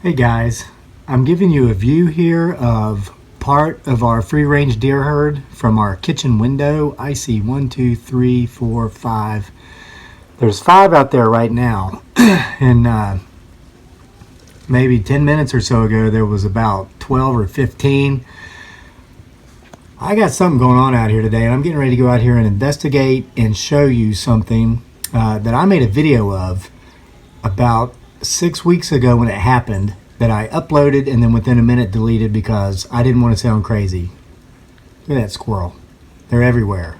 Hey guys, I'm giving you a view here of part of our free-range deer herd from our kitchen window. I see 1, 2, 3, 4, 5. There's 5 out there right now. And maybe 10 minutes or so ago there was about 12 or 15. I got something going on out here today, and I'm getting ready to go out here and investigate and show you something that I made a video of about 6 weeks ago when it happened, that I uploaded and then within a minute deleted because I didn't want to sound crazy. Look at that squirrel. They're everywhere.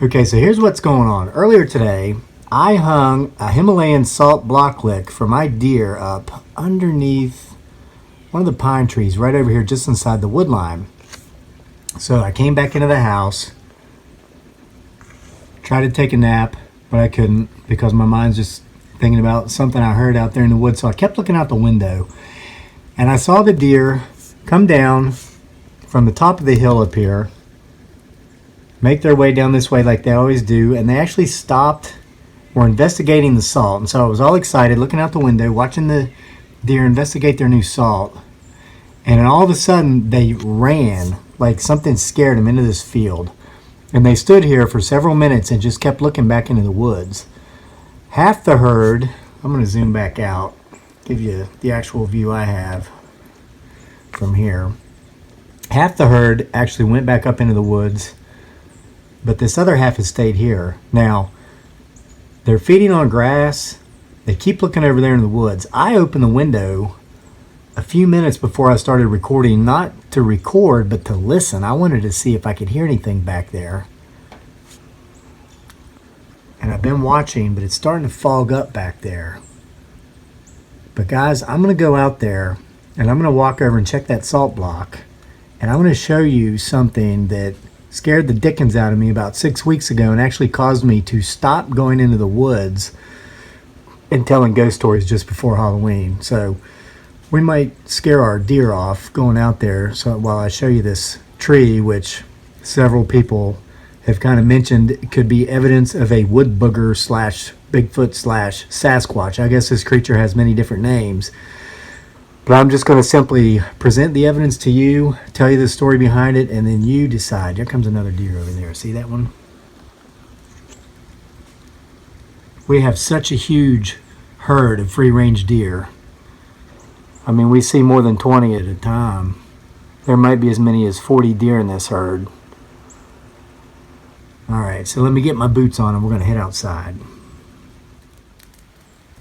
Okay, so here's what's going on. Earlier today, I hung a Himalayan salt block lick for my deer up underneath one of the pine trees right over here just inside the wood line. So I came back into the house, tried to take a nap, but I couldn't because my mind's just thinking about something I heard out there in the woods. So I kept looking out the window, and I saw the deer come down from the top of the hill up here, make their way down this way like they always do, and they actually stopped, were investigating the salt. And so I was all excited looking out the window, watching the deer investigate their new salt, and then all of a sudden they ran like something scared them into this field. And they stood here for several minutes and just kept looking back into the woods. Half the herd, I'm going to zoom back out, give you the actual view I have from here. Half the herd actually went back up into the woods, but this other half has stayed here. Now, they're feeding on grass. They keep looking over there in the woods. I opened the window a few minutes before I started recording, not to record, but to listen. I wanted to see if I could hear anything back there. And I've been watching, but it's starting to fog up back there. But guys, I'm going to go out there and I'm going to walk over and check that salt block. And I'm going to show you something that scared the dickens out of me about 6 weeks ago and actually caused me to stop going into the woods and telling ghost stories just before Halloween. So we might scare our deer off going out there. So while I show you this tree, which several people have kind of mentioned could be evidence of a wood booger slash Bigfoot slash Sasquatch. I guess this creature has many different names. But I'm just going to simply present the evidence to you, tell you the story behind it, and then you decide. Here comes another deer over there. See that one? We have such a huge herd of free-range deer. I mean, we see more than 20 at a time. There might be as many as 40 deer in this herd. Alright, so let me get my boots on and we're going to head outside.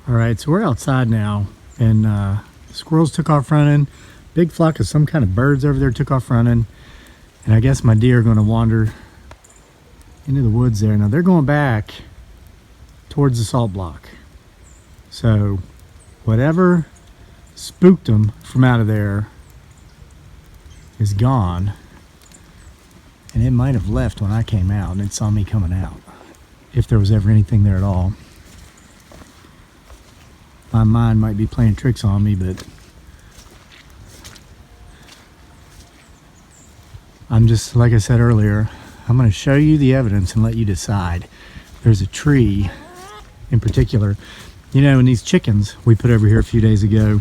Alright, so we're outside now, and the squirrels took off running. Big flock of some kind of birds over there took off running. And I guess my deer are going to wander into the woods there. Now they're going back towards the salt block. So whatever spooked them from out of there is gone. And it might have left when I came out and it saw me coming out, if there was ever anything there at all. My mind might be playing tricks on me, but I'm just, like I said earlier, I'm going to show you the evidence and let you decide. There's a tree in particular. You know, and these chickens we put over here a few days ago,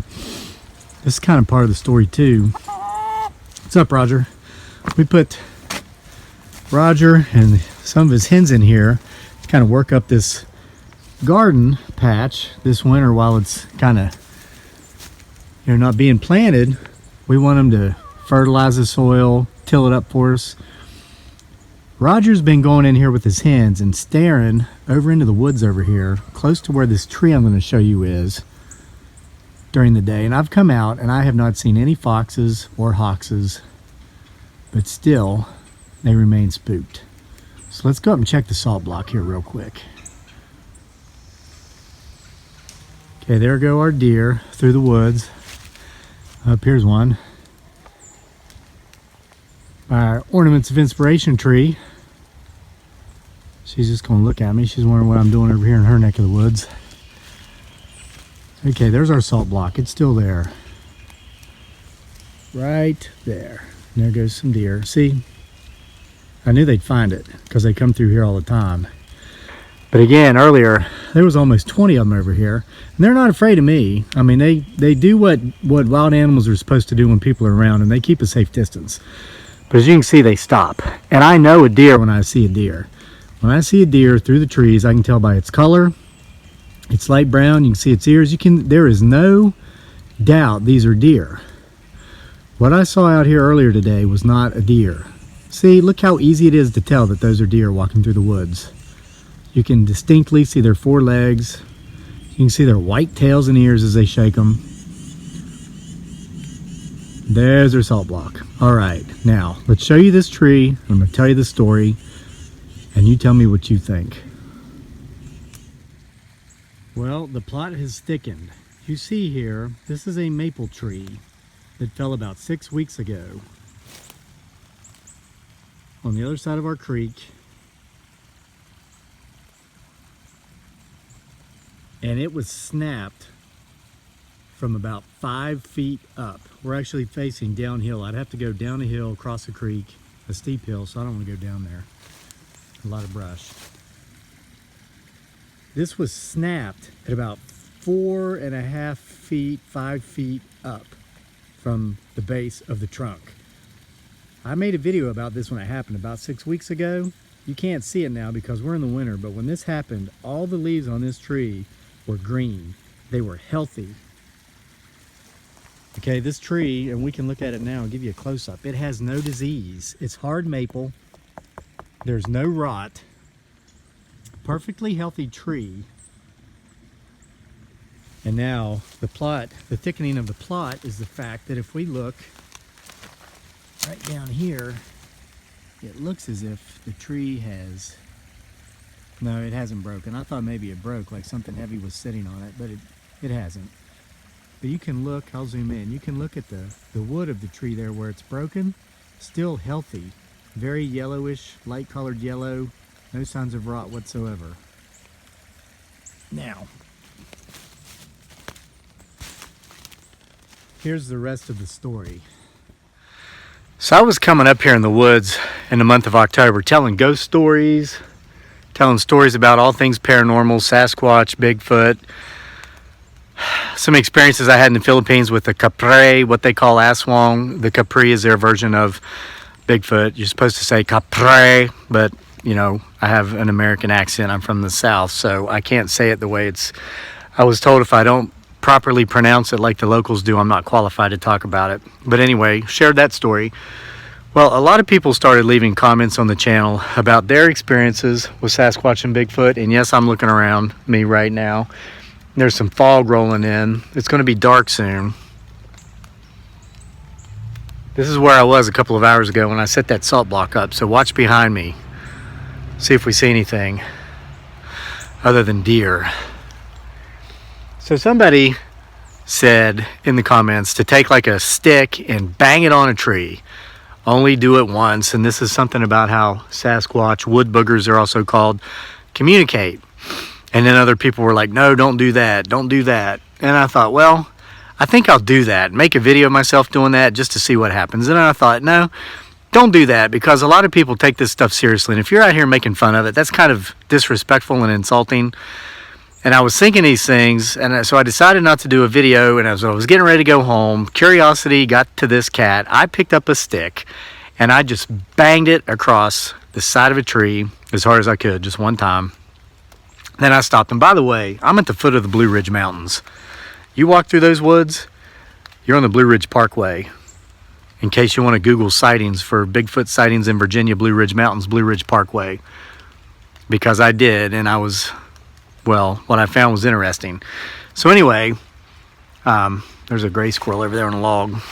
this is kind of part of the story too. What's up, Roger? We put Roger and some of his hens in here to kind of work up this garden patch this winter while it's kind of, not being planted. We want them to fertilize the soil, till it up for us. Roger's been going in here with his hens and staring over into the woods over here, close to where this tree I'm going to show you is, during the day. And I've come out and I have not seen any foxes or hoxes, but still they remain spooked. So let's go up and check the salt block here real quick. Okay, there go our deer through the woods. Up here's one. Our Ornaments of Inspiration tree. She's just going to look at me. She's wondering what I'm doing over here in her neck of the woods. Okay, there's our salt block. It's still there. Right there. And there goes some deer. See? I knew they'd find it because they come through here all the time. But again, earlier, there was almost 20 of them over here. And they're not afraid of me. I mean, they do what wild animals are supposed to do when people are around, and they keep a safe distance. But as you can see, they stop. And I know a deer when I see a deer. When I see a deer through the trees, I can tell by its color. It's light brown. You can see its ears. There is no doubt these are deer. What I saw out here earlier today was not a deer. See, look how easy it is to tell that those are deer walking through the woods. You can distinctly see their four legs. You can see their white tails and ears as they shake them. There's their salt block. All right, now let's show you this tree. I'm going to tell you the story, and you tell me what you think. Well, the plot has thickened. You see here, this is a maple tree that fell about 6 weeks ago on the other side of our creek. And it was snapped from about 5 feet up. We're actually facing downhill. I'd have to go down a hill, across a creek, a steep hill, so I don't want to go down there. A lot of brush. This was snapped at about 4.5 feet, 5 feet up from the base of the trunk. I made a video about this when it happened about 6 weeks ago. You can't see it now because we're in the winter, but when this happened, all the leaves on this tree were green. They were healthy. Okay, this tree, and we can look at it now and give you a close-up. It has no disease. It's hard maple. There's no rot. Perfectly healthy tree. And now the thickening of the plot is the fact that if we look right down here, it looks as if the tree has, no, it hasn't broken. I thought maybe it broke, like something heavy was sitting on it, but it hasn't. But you can look, I'll zoom in, you can look at the wood of the tree there where it's broken, still healthy. Very yellowish, light colored yellow, no signs of rot whatsoever. Now, here's the rest of the story. So I was coming up here in the woods in the month of October telling ghost stories, telling stories about all things paranormal, Sasquatch, Bigfoot, some experiences I had in the Philippines with the Capre, what they call aswang. The Capre is their version of Bigfoot. You're supposed to say Capre, but you know, I have an American accent. I'm from the South, so I can't say it the way I was told if I don't properly pronounce it like the locals do, I'm not qualified to talk about it. But anyway, shared that story. Well, a lot of people started leaving comments on the channel about their experiences with Sasquatch and Bigfoot. And yes, I'm looking around me right now. There's some fog rolling in. It's going to be dark soon. This is where I was a couple of hours ago when I set that salt block up. So watch behind me. See if we see anything other than deer. So somebody said in the comments to take like a stick and bang it on a tree. Only do it once. And this is something about how Sasquatch, wood boogers are also called, communicate. And then other people were like, no, don't do that. Don't do that. And I thought, well, I think I'll do that. Make a video of myself doing that just to see what happens. And then I thought, no, don't do that, because a lot of people take this stuff seriously. And if you're out here making fun of it, that's kind of disrespectful and insulting. And I was thinking these things, and so I decided not to do a video. And as I was getting ready to go home, curiosity got to this cat. I picked up a stick, and I just banged it across the side of a tree as hard as I could, just one time. Then I stopped. And by the way, I'm at the foot of the Blue Ridge Mountains. You walk through those woods, you're on the Blue Ridge Parkway. In case you want to Google sightings for Bigfoot sightings in Virginia, Blue Ridge Mountains, Blue Ridge Parkway. Because I did, and I was, well, what I found was interesting. So anyway, there's a gray squirrel over there on a log.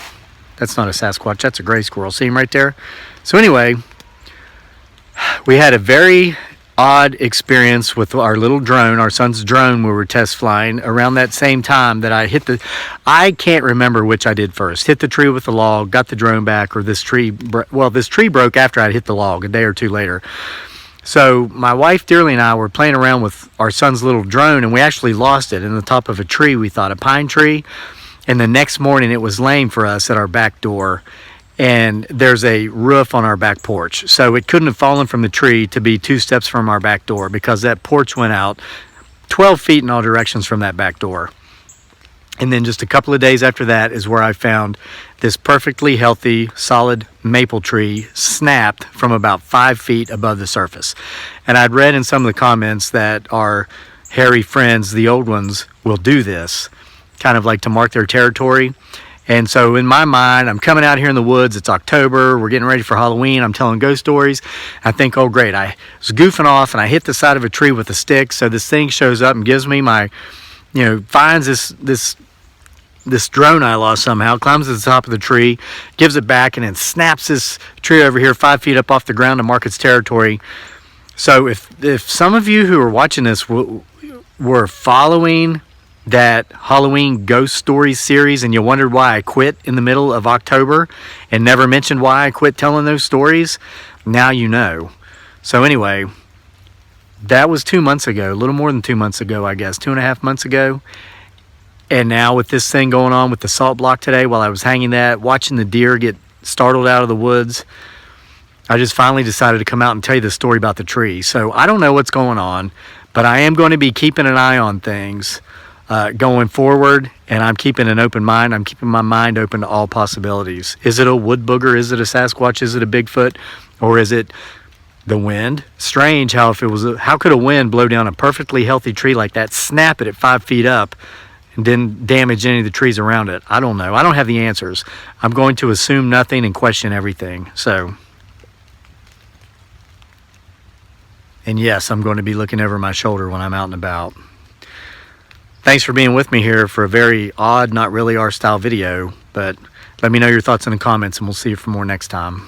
That's not a Sasquatch, that's a gray squirrel. See him right there? So anyway, we had a very odd experience with our little drone, our son's drone, we were test flying around that same time that I can't remember which I did first. Hit the tree with the log, got the drone back, or this tree broke after I hit the log a day or two later. So my wife Dearly and I were playing around with our son's little drone, and we actually lost it in the top of a tree. We thought a pine tree, and the next morning it was laying for us at our back door. and there's a roof on our back porch. So it couldn't have fallen from the tree to be 2 steps from our back door, because that porch went out 12 feet in all directions from that back door. And then just a couple of days after that is where I found this perfectly healthy, solid maple tree snapped from about 5 feet above the surface. And I'd read in some of the comments that our hairy friends, the old ones, will do this, kind of like to mark their territory. And so in my mind, I'm coming out here in the woods. It's October. We're getting ready for Halloween. I'm telling ghost stories. I think, oh, great. I was goofing off, and I hit the side of a tree with a stick. So this thing shows up and gives me my, finds this drone I lost somehow, climbs to the top of the tree, gives it back, and then snaps this tree over here 5 feet up off the ground to mark its territory. So if some of you who are watching this were following that Halloween ghost stories series, and you wondered why I quit in the middle of October and never mentioned why I quit telling those stories, now you know. So anyway, that was 2 months ago, a little more than 2 months ago, I guess, 2.5 months ago. And now with this thing going on with the salt block today, while I was hanging that, watching the deer get startled out of the woods, I just finally decided to come out and tell you the story about the tree. So I don't know what's going on, but I am going to be keeping an eye on things going forward, and I'm keeping an open mind. I'm keeping my mind open to all possibilities. Is it a wood booger? Is it a Sasquatch? Is it a Bigfoot? Or is it the wind? Strange how how could a wind blow down a perfectly healthy tree like that, snap it at 5 feet up, and didn't damage any of the trees around it? I don't know. I don't have the answers. I'm going to assume nothing and question everything. So, and yes, I'm going to be looking over my shoulder when I'm out and about. Thanks for being with me here for a very odd, not really our style video, but let me know your thoughts in the comments, and we'll see you for more next time.